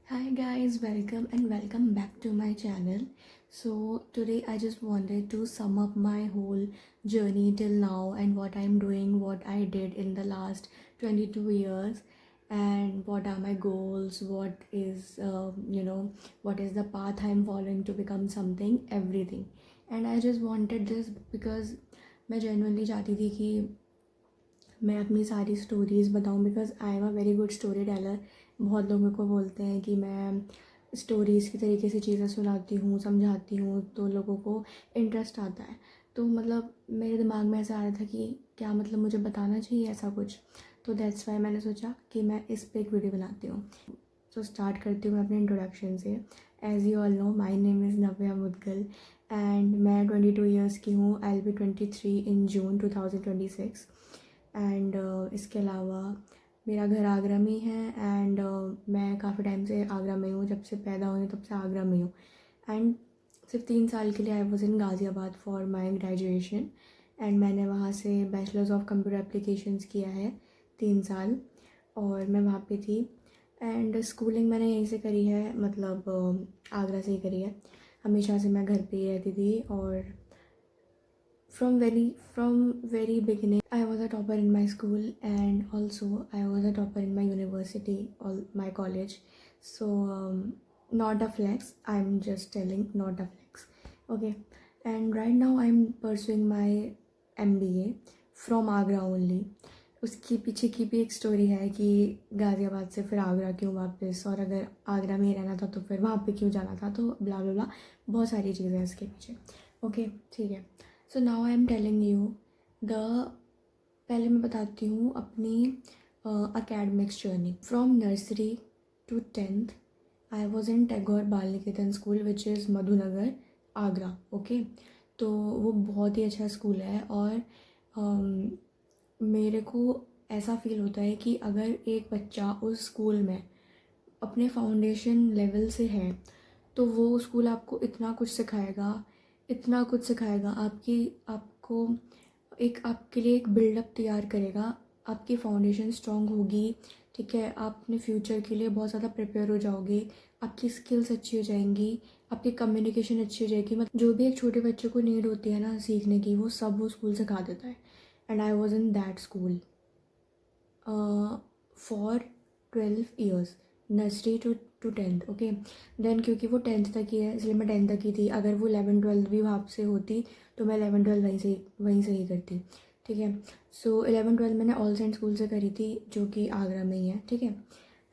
Hi guys, welcome and welcome back to my channel. So today I just wanted to sum up my whole journey till now and what I'm doing, what I did in the last 22 years, and what are my goals, what is the path I'm following to become something, everything. And I just wanted this because मैं genuinely चाहती थी कि मैं अपनी सारी stories बताऊँ because I am a very good story teller. बहुत लोग मेरे को बोलते हैं कि मैं स्टोरीज़ की तरीके से चीज़ें सुनाती हूँ, समझाती हूँ, तो लोगों को इंटरेस्ट आता है। तो मतलब मेरे दिमाग में ऐसा आ रहा था कि क्या मतलब मुझे बताना चाहिए ऐसा कुछ, तो दैट्स वाई मैंने सोचा कि मैं इस पे एक वीडियो बनाती हूँ। तो स्टार्ट करती हूँ मैं अपने इंट्रोडक्शन से। As you all know, my name is Navya Mudgal and मैं 22 ईयर्स की हूँ। I will be 23 in June 2026। And इसके अलावा मेरा घर आगरा में ही है एंड मैं काफ़ी टाइम से आगरा में हूँ, जब से पैदा हुई हूँ तब से आगरा में हूँ। एंड सिर्फ 3 साल के लिए आई was in Ghaziabad for my graduation and मैंने वहाँ से बैचलर्स ऑफ कंप्यूटर एप्लीकेशंस किया है 3 साल, और मैं वहाँ पे थी। एंड स्कूलिंग मैंने यहीं से करी है, मतलब आगरा से ही करी है। हमेशा से मैं घर पे ही रहती थी और from very beginning I was a topper in my school and also I was a topper in my university, all my college. So not a flex, I'm just telling, not a flex. Okay. And right now I'm pursuing my MBA from Agra only. उसकी पीछे की भी एक story है कि गाज़ियाबाद से फिर आगरा क्यों वापस, और अगर आगरा में ही रहना था तो फिर वहाँ पे क्यों जाना था, तो ब्ला ब्ला ब्ला, बहुत सारी चीज़ें हैं इसके पीछे। ओके, ठीक है। So now I am telling you the पहले मैं बताती हूँ अपनी academics journey. From nursery to 10th I was in Tagore Bal Niketan school which is Madhunagar, Agra. Okay, तो वो बहुत ही अच्छा स्कूल है और मेरे को ऐसा फील होता है कि अगर एक बच्चा उस स्कूल में अपने फाउंडेशन लेवल से है तो वो स्कूल आपको इतना कुछ सिखाएगा, इतना कुछ सिखाएगा, आपको आपके लिए एक बिल्डअप तैयार करेगा। आपकी फाउंडेशन स्ट्रॉन्ग होगी, ठीक है, आप अपने फ्यूचर के लिए बहुत ज़्यादा प्रिपेयर हो जाओगे, आपकी स्किल्स अच्छी हो जाएंगी, आपकी कम्युनिकेशन अच्छी हो जाएगी। मतलब जो भी एक छोटे बच्चे को नीड होती है ना सीखने की, वो सब वो स्कूल सिखा देता है। And I was in that school for 12 years, nursery to 10th। Okay, then क्योंकि वो 10th तक ही है इसलिए मैं 10th तक ही थी। अगर वो 11th-12th भी वहाँ से होती तो मैं 11th-12th वहीं से ही करती, ठीक है। सो 11th-12th मैंने ऑल सेंट स्कूल से करी थी जो कि आगरा में ही है, ठीक है।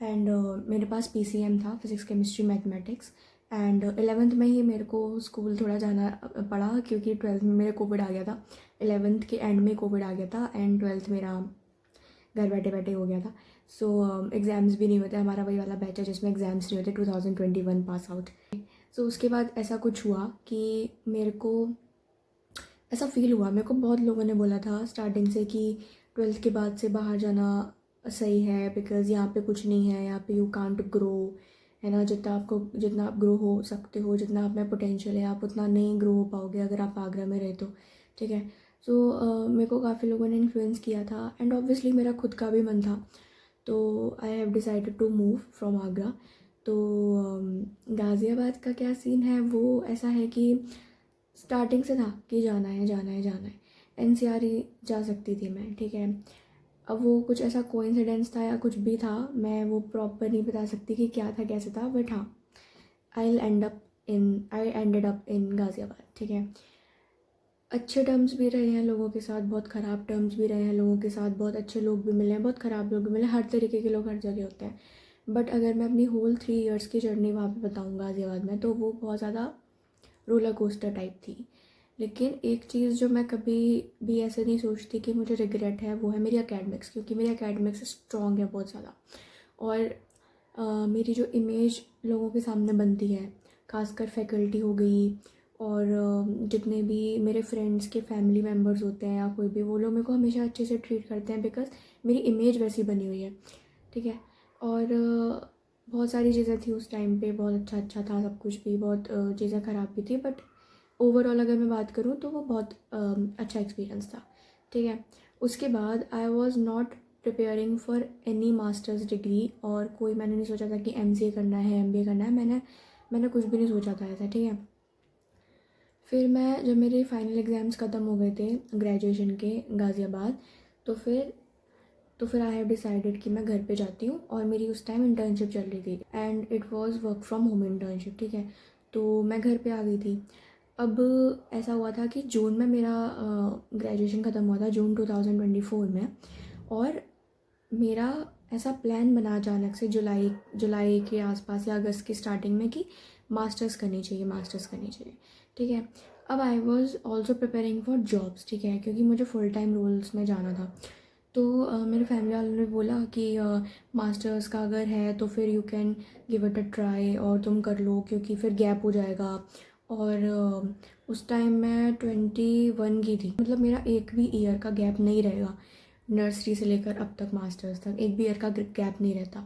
एंड मेरे पास PCM था, physics chemistry mathematics. And 11th में ही मेरे को स्कूल थोड़ा जाना पड़ा क्योंकि 12th में मेरे कोविड आ गया था। 11th के एंड में कोविड आ गया था एंड 12th मेरा घर बैठे बैठे हो गया था। सो एग्ज़ाम्स भी नहीं होते, हमारा वही वाला बैच है जिसमें एग्ज़ाम्स नहीं होते, 2021 पास आउट। सो उसके बाद ऐसा कुछ हुआ कि मेरे को ऐसा फील हुआ, मेरे को बहुत लोगों ने बोला था स्टार्टिंग से कि 12th के बाद से बाहर जाना सही है बिकॉज़ यहाँ पे कुछ नहीं है, यहाँ पे यू कांट ग्रो, है ना। जितना आप ग्रो हो सकते हो, जितना आप में पोटेंशियल है, आप उतना नहीं ग्रो हो पाओगे अगर आप आगरा में रहे तो, ठीक है। सो मेरे को काफ़ी लोगों ने इन्फ्लुएंस किया था एंड ऑब्वियसली मेरा खुद का भी मन था, तो I have decided to move from Agra. तो गाज़ियाबाद का क्या सीन है वो ऐसा है कि स्टार्टिंग से था कि जाना है जाना है जाना है, NCR ही जा सकती थी मैं, ठीक है। अब वो कुछ ऐसा कोइंसिडेंस था या कुछ भी था, मैं वो प्रॉपर नहीं बता सकती कि क्या था कैसे था, बट हाँ, I ended up in Ghaziabad, ठीक है। अच्छे टर्म्स भी रहे हैं लोगों के साथ, बहुत ख़राब टर्म्स भी रहे हैं लोगों के साथ, बहुत अच्छे लोग भी मिले हैं, बहुत ख़राब लोग भी मिले, हर तरीके के लोग हर जगह होते हैं। बट अगर मैं अपनी होल 3 years की जर्नी वहाँ पे बताऊँ गाज़ियाबाद में, तो वो बहुत ज़्यादा रोलर कोस्टर टाइप थी। लेकिन एक चीज़ जो मैं कभी भी ऐसे नहीं सोचती कि मुझे रिग्रेट है, वो है मेरी एकेडमिक्स, क्योंकि मेरी एकेडमिक्स स्ट्रॉन्ग है बहुत ज़्यादा। और मेरी जो इमेज लोगों के सामने बनती है, खासकर फैकल्टी हो गई और जितने भी मेरे फ्रेंड्स के फैमिली मेम्बर्स होते हैं या कोई भी, वो लोग मेरे को हमेशा अच्छे से ट्रीट करते हैं बिकॉज़ मेरी इमेज वैसी बनी हुई है, ठीक है। और बहुत सारी चीज़ें थी उस टाइम पे, बहुत अच्छा अच्छा था सब कुछ भी, बहुत चीज़ें ख़राब भी थी, बट ओवरऑल अगर मैं बात करूँ तो वो बहुत अच्छा एक्सपीरियंस था, ठीक है। उसके बाद I was not preparing for any masters degree, और कोई मैंने नहीं सोचा था कि MCA करना है, MBA करना है, मैंने कुछ भी नहीं सोचा था ऐसा, ठीक है। फिर मैं जब मेरे फाइनल एग्ज़ाम्स ख़त्म हो गए थे ग्रेजुएशन के गाज़ियाबाद, तो फिर आई हैव डिसाइडेड कि मैं घर पे जाती हूँ, और मेरी उस टाइम इंटर्नशिप चल रही थी and it was work from home internship, ठीक है। तो मैं घर पे आ गई थी। अब ऐसा हुआ था कि जून में मेरा ग्रेजुएशन ख़त्म हुआ था, जून 2024 में, और मेरा ऐसा प्लान बना अचानक से जुलाई के आसपास या अगस्त की स्टार्टिंग में कि मास्टर्स करनी चाहिए, मास्टर्स करनी चाहिए, ठीक है। अब I was also preparing for jobs, ठीक है, क्योंकि मुझे फुल टाइम रोल्स में जाना था। तो मेरे फैमिली वालों ने बोला कि मास्टर्स का अगर है तो फिर you can give it a try, और तुम कर लो, क्योंकि फिर गैप हो जाएगा। और उस टाइम मैं 21 की थी, मतलब मेरा एक भी ईयर का गैप नहीं रहेगा, नर्सरी से लेकर अब तक मास्टर्स तक एक भी ईयर का गैप नहीं रहता।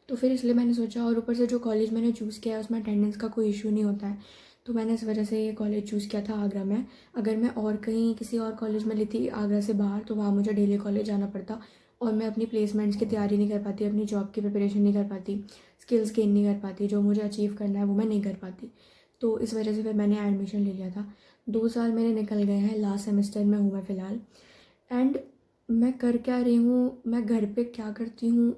तो फिर इसलिए मैंने सोचा, और ऊपर से जो कॉलेज मैंने चूज़ किया है उसमें अटेंडेंस का कोई इशू नहीं होता है, तो मैंने इस वजह से ये कॉलेज चूज़ किया था आगरा में। अगर मैं और कहीं किसी और कॉलेज में लेती आगरा से बाहर, तो वहाँ मुझे डेली कॉलेज जाना पड़ता, और मैं अपनी प्लेसमेंट्स की तैयारी नहीं कर पाती, अपनी जॉब की प्रिपरेशन नहीं कर पाती, स्किल्स गेन नहीं कर पाती, जो मुझे अचीव करना है वो मैं नहीं कर पाती। तो इस वजह से फिर मैंने एडमिशन ले लिया था। 2 साल मेरे निकल गए हैं, लास्ट सेमेस्टर में हूँ मैं फ़िलहाल। एंड मैं कर क्या रही हूँ, मैं घर पे क्या करती हूँ,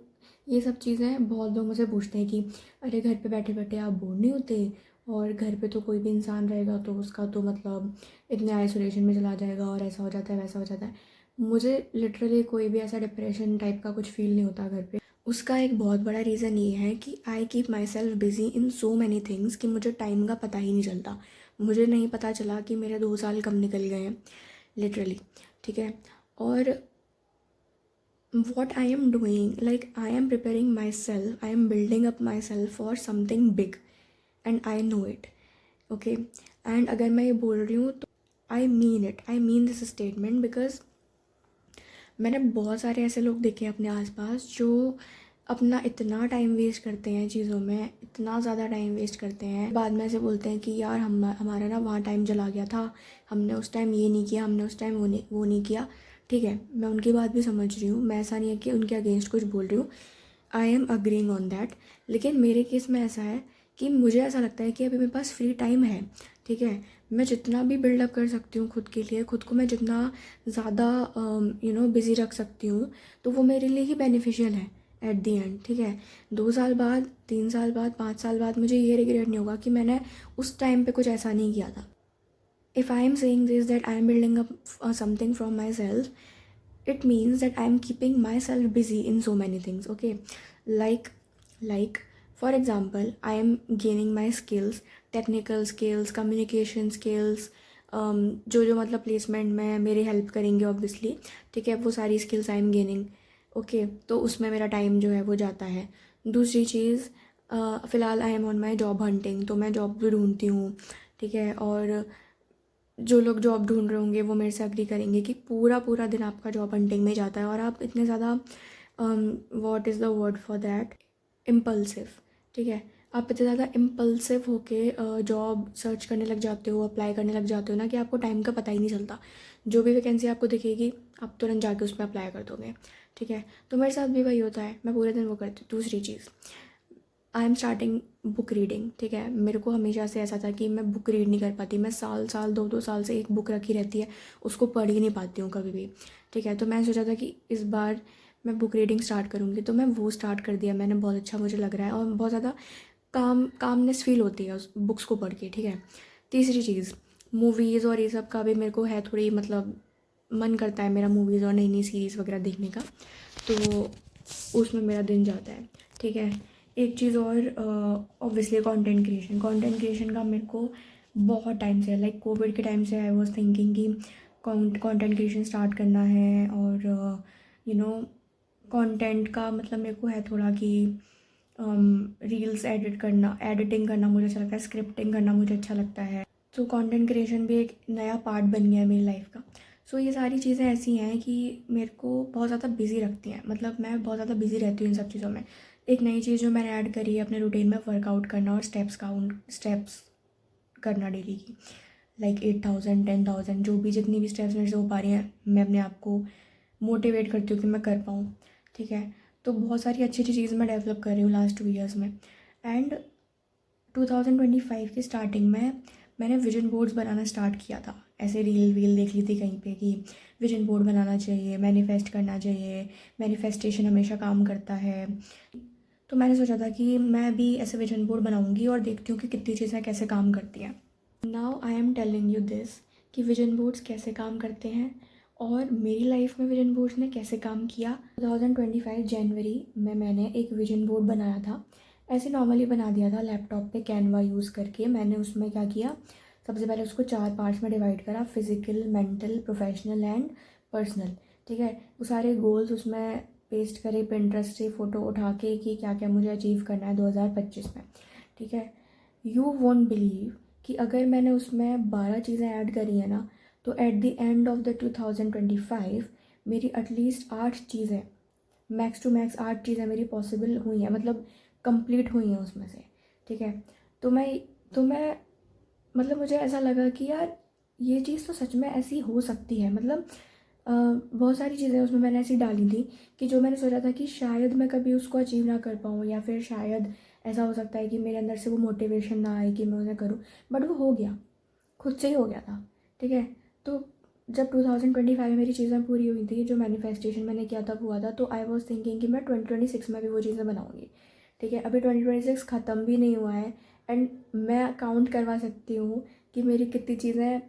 ये सब चीज़ें बहुत लोग मुझे पूछते हैं कि अरे घर पे बैठे बैठे आप बोर नहीं होते, और घर पे तो कोई भी इंसान रहेगा तो उसका तो मतलब इतने आइसोलेशन में चला जाएगा, और ऐसा हो जाता है, वैसा हो जाता है। मुझे लिटरली कोई भी ऐसा डिप्रेशन टाइप का कुछ फील नहीं होता घर पे। उसका एक बहुत बड़ा रीज़न ये है कि I keep my self busy in so many things कि मुझे टाइम का पता ही नहीं चलता। मुझे नहीं पता चला कि मेरे 2 साल कब निकल गए हैं, लिटरली, ठीक है। और what I am doing, like I am preparing myself, I am building up myself for something big and I know it, okay। and अगर मैं ये बोल रही हूँ तो I mean it, I mean this statement because मैंने बहुत सारे ऐसे लोग देखे हैं अपने आसपास जो अपना इतना टाइम वेस्ट करते हैं चीज़ों में, इतना ज़्यादा टाइम वेस्ट करते हैं, बाद में ऐसे बोलते हैं कि यार हमारा ना वहाँ टाइम चला गया था, हमने उस टाइम ये नहीं किया, हमने उस टाइम वो नहीं किया, ठीक है। मैं उनकी बात भी समझ रही हूँ, मैं ऐसा नहीं है कि उनके अगेंस्ट कुछ बोल रही हूँ, I am agreeing on that. लेकिन मेरे केस में ऐसा है कि मुझे ऐसा लगता है कि अभी मेरे पास फ्री टाइम है, ठीक है। मैं जितना भी बिल्डअप कर सकती हूँ खुद के लिए, खुद को मैं जितना ज़्यादा बिज़ी रख सकती हूँ, तो वो मेरे लिए ही बेनिफिशियल है एट दी एंड, ठीक है। 2 साल बाद, 3 साल बाद, 5 साल बाद मुझे ये रिग्रेट नहीं होगा कि मैंने उस टाइम पे कुछ ऐसा नहीं किया था। If I am saying this, that I am building up something from myself, it means that I am keeping myself busy in so many things, okay। like for example, I am gaining my skills, technical skills, communication skills, जो मतलब placement में मेरी help करेंगे obviously, ठीक है, वो सारी skills I am gaining, okay. तो उसमें मेरा टाइम जो है वो जाता है। दूसरी चीज़, फ़िलहाल I am on my job hunting, तो मैं जॉब भी ढूंढती हूँ, ठीक है। और जो लोग जॉब ढूंढ रहे होंगे वो मेरे से अग्री करेंगे कि पूरा पूरा दिन आपका जॉब हंटिंग में जाता है, और आप इतने ज़्यादा what is the word for that, impulsive, ठीक है। आप इतने ज़्यादा इम्पल्सिव होके जॉब सर्च करने लग जाते हो, अप्लाई करने लग जाते हो ना, कि आपको टाइम का पता ही नहीं चलता। जो भी वैकेंसी आपको दिखेगी आप तुरंत जाके उसमें अप्लाई कर दोगे, ठीक है। तो मेरे साथ भी वही होता है, मैं पूरे दिन वो करती हूँ। दूसरी चीज़, I am starting book reading, ठीक है। मेरे को हमेशा से ऐसा था कि मैं बुक रीड नहीं कर पाती, मैं साल साल 2-2 साल से एक बुक रखी रहती है, उसको पढ़ ही नहीं पाती हूँ कभी भी, ठीक है। तो मैंने सोचा था कि इस बार मैं बुक रीडिंग स्टार्ट करूँगी, तो मैं वो स्टार्ट कर दिया मैंने, बहुत अच्छा मुझे लग रहा है, और बहुत ज़्यादा कामनेस फील होती है उस बुक्स को पढ़ के, ठीक है। तीसरी चीज़, मूवीज़ और ये सब का भी मेरे को है थोड़ी, मतलब मन करता है मेरा मूवीज़ और नई नई सीरीज़ वगैरह देखने का, तो उसमें मेरा दिन जाता है, ठीक है। एक चीज़ और, ऑब्वियसली कंटेंट क्रिएशन का मेरे को बहुत टाइम से, लाइक कोविड के टाइम से आई वाज थिंकिंग कि कंटेंट क्रिएशन स्टार्ट करना है, और कंटेंट का मतलब मेरे को है थोड़ा कि रील्स एडिटिंग करना मुझे अच्छा लगता है, स्क्रिप्टिंग करना मुझे अच्छा लगता है, तो कंटेंट क्रिएशन भी एक नया पार्ट बन गया है मेरी लाइफ का। सो ये सारी चीज़ें ऐसी हैं कि मेरे को बहुत ज़्यादा बिज़ी रखती हैं, मतलब मैं बहुत ज़्यादा बिज़ी रहती हूँ इन सब चीज़ों में। एक नई चीज़ जो मैंने ऐड करी है अपने रूटीन में, वर्कआउट करना और स्टेप्स करना डेली की, लाइक 8,000 10,000 जो भी जितनी भी स्टेप्स मेरे से हो पा रही हैं, मैं अपने आप को मोटिवेट करती हूँ कि मैं कर पाऊँ। ठीक है। तो बहुत सारी अच्छी अच्छी चीज़ मैं डेवलप कर रही हूँ लास्ट 2 ईयर्स में। एंड 2025 की स्टार्टिंग में मैंने विजन बोर्ड्स बनाना स्टार्ट किया था। ऐसे रील वील देख ली थी कहीं पे कि विजन बोर्ड बनाना चाहिए, मैनिफेस्ट करना चाहिए, मैनिफेस्टेशन हमेशा काम करता है। तो मैंने सोचा था कि मैं भी ऐसे विजन बोर्ड बनाऊंगी और देखती हूँ कि कितनी चीज़ें कैसे काम करती हैं। Now I am telling you this कि विजन बोर्ड्स कैसे काम करते हैं और मेरी लाइफ में विजन बोर्ड्स ने कैसे काम किया। 2025 जनवरी में मैंने एक विजन बोर्ड बनाया था। ऐसे नॉर्मली बना दिया था लैपटॉप पे कैनवा यूज़ करके। मैंने उसमें क्या किया, सबसे पहले उसको 4 पार्ट्स में डिवाइड करा, physical, mental, professional and personal. ठीक है। वो सारे गोल्स उसमें पेस्ट करे पिंटरेस्ट से फ़ोटो उठा के कि क्या क्या मुझे अचीव करना है 2025 में। ठीक है। यू वोंट बिलीव कि अगर मैंने उसमें 12 चीज़ें ऐड करी हैं ना, तो at the end of the 2025 मेरी एटलीस्ट 8 चीज़ें, मैक्स टू मैक्स 8 चीज़ें मेरी पॉसिबल हुई हैं, मतलब कंप्लीट हुई हैं उसमें से। ठीक है। तो मैं मतलब मुझे ऐसा लगा कि यार ये चीज़ तो सच में ऐसी हो सकती है। मतलब बहुत सारी चीज़ें उसमें मैंने ऐसी डाली थी कि जो मैंने सोचा था कि शायद मैं कभी उसको अचीव ना कर पाऊँ, या फिर शायद ऐसा हो सकता है कि मेरे अंदर से वो मोटिवेशन ना आए कि मैं उन्हें करूँ। बट वो हो गया, खुद से ही हो गया था। ठीक है। तो जब 2025 में मेरी चीज़ें पूरी हुई थी, जो मैनिफेस्टेशन मैंने किया था हुआ था, तो आई वॉज थिंकिंग कि मैं 2026 में भी वो चीज़ें बनाऊँगी। ठीक है। अभी 2026 ख़त्म भी नहीं हुआ है एंड मैं काउंट करवा सकती हूँ कि मेरी कितनी चीज़ें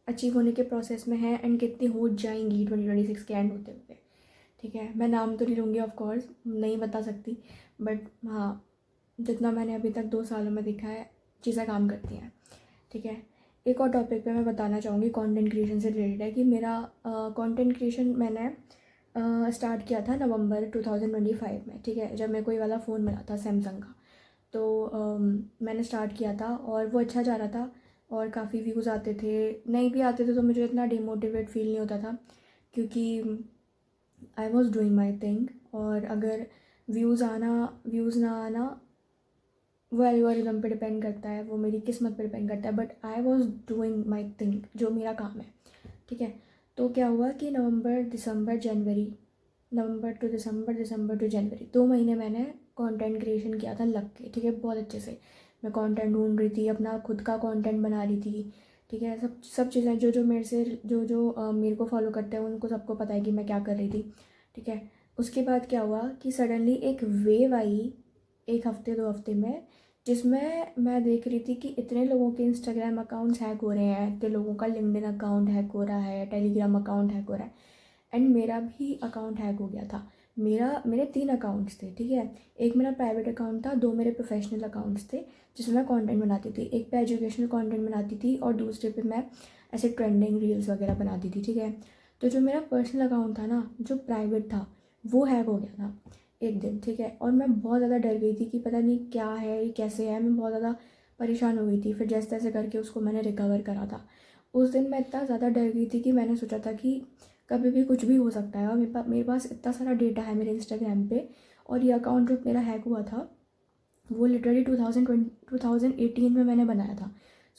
अचीव होने के प्रोसेस में हैं एंड कितनी हो जाएंगी 2026 के एंड होते हुए। ठीक है। मैं नाम तो नहीं लूँगी, ऑफ कोर्स नहीं बता सकती, बट हाँ, जितना मैंने अभी तक 2 सालों में देखा है चीज़ें काम करती हैं। ठीक है। एक और टॉपिक पे मैं बताना चाहूँगी, कंटेंट क्रिएशन से रिलेटेड है, कि मेरा कंटेंट क्रिएशन मैंने स्टार्ट किया था नवंबर 2025 में। ठीक है। जब मेरे को ये वाला फ़ोन मिला था सैमसंग का, तो मैंने स्टार्ट किया था और वो अच्छा जा रहा था और काफ़ी व्यूज़ आते थे। नहीं भी आते थे तो मुझे इतना डिमोटिवेट फील नहीं होता था, क्योंकि I was doing my thing. और अगर व्यूज़ ना आना वो एल्गोरिदम पे डिपेंड करता है, वो मेरी किस्मत पे डिपेंड करता है, but I was doing my thing, जो मेरा काम है। ठीक है। तो क्या हुआ कि नवंबर दिसंबर जनवरी, नवंबर टू दिसंबर, दिसंबर टू जनवरी, 2 महीने मैंने कंटेंट क्रिएशन किया था लग के। ठीक है। बहुत अच्छे से मैं कंटेंट ढूंढ रही थी, अपना खुद का कंटेंट बना रही थी। ठीक है। सब सब चीज़ें जो जो मेरे से जो जो मेरे को फॉलो करते हैं उनको सबको पता है कि मैं क्या कर रही थी। ठीक है। उसके बाद क्या हुआ कि सडनली एक वेव आई, 1 हफ्ते 2 हफ्ते में, जिसमें मैं देख रही थी कि इतने लोगों के इंस्टाग्राम अकाउंट्स हैक हो रहे हैं, इतने लोगों का लिंक्डइन अकाउंट हैक हो रहा है, टेलीग्राम अकाउंट हैक हो रहा है, एंड मेरा भी अकाउंट हैक हो गया था। मेरे 3 अकाउंट्स थे। ठीक है। एक मेरा प्राइवेट अकाउंट था, 2 मेरे प्रोफेशनल अकाउंट्स थे जिसमें मैं कंटेंट बनाती थी। एक पे एजुकेशनल कंटेंट बनाती थी और दूसरे पे मैं ऐसे ट्रेंडिंग रील्स वगैरह बनाती थी। ठीक है। तो जो मेरा पर्सनल अकाउंट था ना, जो प्राइवेट था, वो हैक हो गया था एक दिन। ठीक है। और मैं बहुत ज़्यादा डर गई थी कि पता नहीं क्या है, ये कैसे है। मैं बहुत ज़्यादा परेशान हो गई थी। फिर जैसे तैसे करके उसको मैंने रिकवर करा था। उस दिन मैं इतना ज़्यादा डर गई थी कि मैंने सोचा था कि कभी भी कुछ भी हो सकता है। और मेरे पास इतना सारा डेटा है मेरे इंस्टाग्राम पे, और ये अकाउंट जो मेरा हैक हुआ था वो लिटरली 2018 में मैंने बनाया था।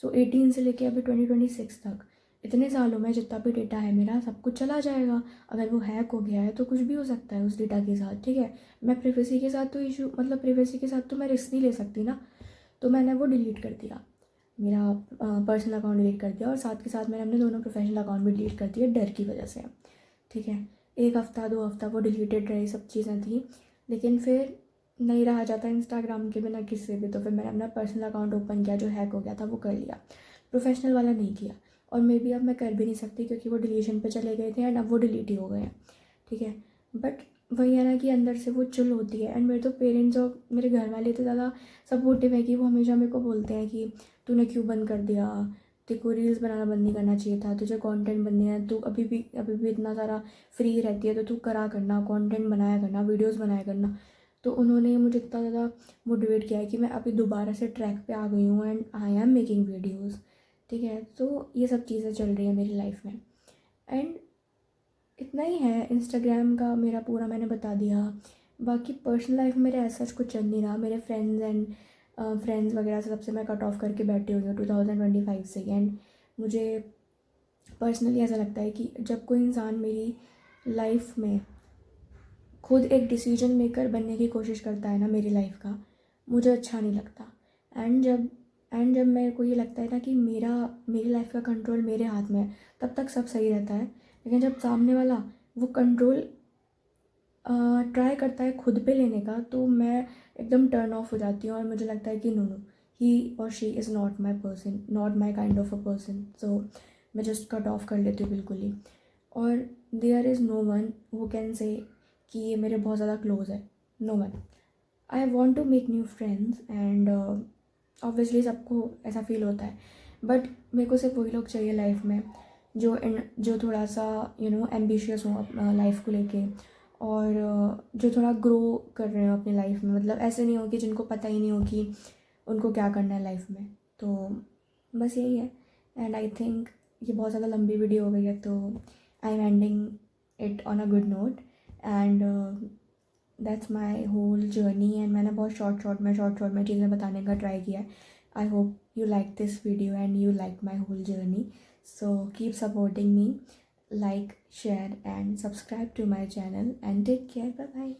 सो 18 से लेके अभी 2026 तक, इतने सालों में जितना भी डेटा है मेरा सब कुछ चला जाएगा। अगर वो हैक हो गया है तो कुछ भी हो सकता है उस डेटा के साथ। ठीक है। मैं प्रिवेसी के साथ तो इशू, मतलब प्रिवेसी के साथ तो मैं रिस्क नहीं ले सकती ना। तो मैंने वो डिलीट कर दिया, मेरा पर्सनल अकाउंट डिलीट कर दिया, और साथ के साथ मैंने अपने दोनों प्रोफेशनल अकाउंट भी डिलीट कर दिए डर की वजह से। ठीक है। 1 हफ्ता 2 हफ्ता वो डिलीटेड रही, सब चीज़ें थी, लेकिन फिर नहीं रहा जाता इंस्टाग्राम के बिना किसी भी। तो फिर मैंने अपना पर्सनल अकाउंट ओपन किया, जो हैक हो गया था वो कर लिया, प्रोफेशनल वाला नहीं किया। और मे बी अब मैं कर भी नहीं सकती क्योंकि वो डिलीशन पे चले गए थे एंड अब वो डिलीट ही हो गए हैं। ठीक है। बट वही है ना कि अंदर से वो चुल होती है। एंड मेरे तो पेरेंट्स और मेरे घर वाले तो ज़्यादा सपोर्टिव है कि वो हमेशा मेरे को बोलते हैं कि तूने क्यों बंद कर दिया, तेरे को रील्स बनाना बंद नहीं करना चाहिए था, तुझे कंटेंट बननी है, तू अभी भी इतना सारा फ्री रहती है तो तू करा करना, कंटेंट बनाया करना, वीडियोस बनाया करना। तो उन्होंने मुझे इतना ज़्यादा मोटिवेट किया है कि मैं अभी दोबारा से ट्रैक पे आ गई हूँ and I am making videos. ठीक है। तो ये सब चीज़ें चल रही हैं मेरी लाइफ में। एंड इतना ही है इंस्टाग्राम का मेरा पूरा मैंने बता दिया। बाकी पर्सनल लाइफ में मेरे ऐसा कुछ चल नहीं रहा। मेरे फ्रेंड्स वगैरह से सबसे मैं कट ऑफ करके बैठी हुई हूँ 2025 से। एंड मुझे पर्सनली ऐसा लगता है कि जब कोई इंसान मेरी लाइफ में खुद एक डिसीजन मेकर बनने की कोशिश करता है ना मेरी लाइफ का, मुझे अच्छा नहीं लगता। एंड जब मेरे को ये लगता है ना कि मेरी लाइफ का कंट्रोल मेरे हाथ में है, तब तक सब सही रहता है। लेकिन जब सामने वाला वो कंट्रोल ट्राई करता है खुद पे लेने का, तो मैं एकदम टर्न ऑफ हो जाती हूँ और मुझे लगता है कि नो नो, ही और she is not my person, not my kind of a person. So मैं जस्ट कट ऑफ कर लेती हूँ बिल्कुल ही। और there is no one who can say कि ये मेरे बहुत ज़्यादा क्लोज है, no one. I want to make new friends and obviously सबको ऐसा फील होता है, बट मेरे को सिर्फ वही लोग चाहिए लाइफ में जो थोड़ा सा एम्बिशियस हो लाइफ को लेके, और जो थोड़ा ग्रो कर रहे हो अपनी लाइफ में। मतलब ऐसे नहीं हो कि जिनको पता ही नहीं हो कि उनको क्या करना है लाइफ में। तो बस यही है। एंड आई थिंक ये बहुत ज़्यादा लंबी वीडियो हो गई है, तो I am ending it on a good note. And that's my whole journey. And मैंने बहुत शॉर्ट में चीज़ें बताने का ट्राई किया है। I hope you like this video and you like my whole journey. So keep supporting me, like, share and subscribe to my channel and take care. Bye bye.